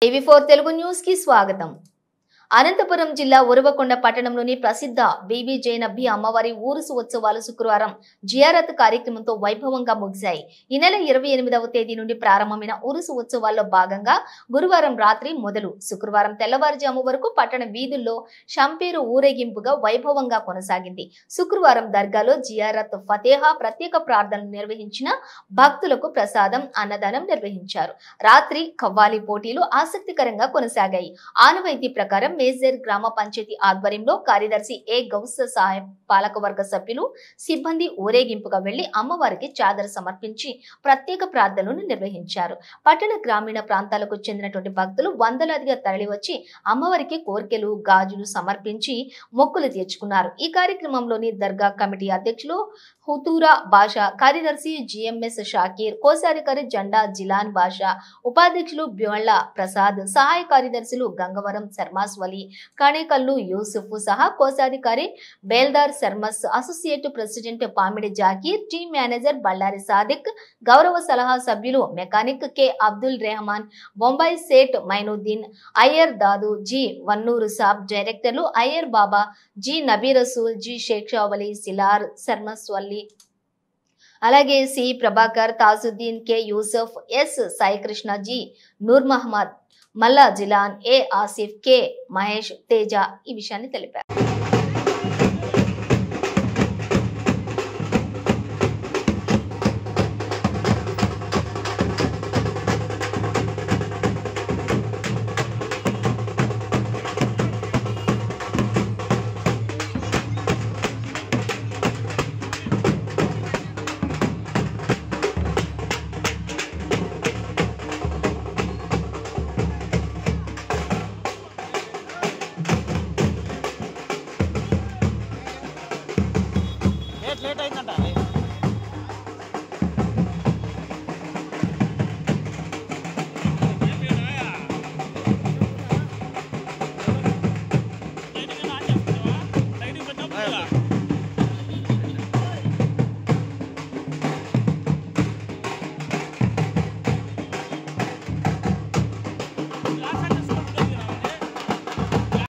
టీవీ4 Telugu news కి స్వాగతం. అనంతపురం జిల్లా ఉరవకొండ పట్టణంలోని ప్రసిద్ధ బీబీ జైనబ్బి అమ్మవారి ఊరుసు ఉత్సవాలు శుక్రవారం జియారత్ కార్యక్రమంతో వైభవంగా ముగిశాయి. ఈ నెల 28వ తేదీ నుండి ప్రారంభమైన ఊరుసు ఉత్సవాల్లో భాగంగా గురువారం రాత్రి మొదలు శుక్రవారం తెల్లవారుజాము వరకు పట్టణ వీధుల్లో షంపేరు ఊరేగింపుగా వైభవంగా కొనసాగింది. శుక్రవారం దర్గాలో జియారత్ ఫతేహా ప్రత్యేక ప్రార్థనలు నిర్వహించిన భక్తులకు ప్రసాదం అన్నదానం నిర్వహించారు. రాత్రి కవ్వాలి పోటీలు ఆసక్తికరంగా కొనసాగాయి. ఆనవాయితీ ప్రకారం మేజర్ గ్రామ పంచాయతీ ఆధ్వర్యంలో కార్యదర్శి ఏ గౌస్ సాహెబ్ పాలకవర్గ సభ్యులు సిబ్బంది ఊరేగింపుగా వెళ్లి అమ్మవారికి చాదర సమర్పించి ప్రత్యేక ప్రార్థనలు నిర్వహించారు. పట్టణ గ్రామీణ ప్రాంతాలకు చెందినటువంటి భక్తులు వందలాదిగా తరలివచ్చి అమ్మవారికి కోర్కెలు గాజులు సమర్పించి మొక్కులు తీర్చుకున్నారు. ఈ కార్యక్రమంలోని దర్గా కమిటీ అధ్యక్షులు హుతూరా బాషా, కార్యదర్శి జిఎంఎస్ షాకీర్, కోశాధికారి జెండా జిలాన్ బాషా, ఉపాధ్యక్షులు బ్యోళ్ల ప్రసాద్, సహాయ కార్యదర్శులు గంగవరం శర్మాస్ వలి, కణేకల్లు యూసుఫ్ సహా కోశాధికారి Beldar Sharmas, associate president Pamidi Zakir, team manager Ballari Sadiq, గౌరవ సలహా సభ్యులు mechanic K Abdul Rehman, Bombay Seth Mainuddin, Ayyar Dadu, G Vannuru Saab, డైరెక్టర్లు అయ్యర్ బాబా, జి నబీ రసూల్, జి షేక్షావలి, సిలార్ శర్మస్ వల్లి, అలాగే C Prabhakar, Tajuddin, K Yusuf, S Saikrishna, G Noor Mohammed, Malla Jilan, A Asif, K Mahesh, Teja ఈ విషయాన్ని తెలిపారు.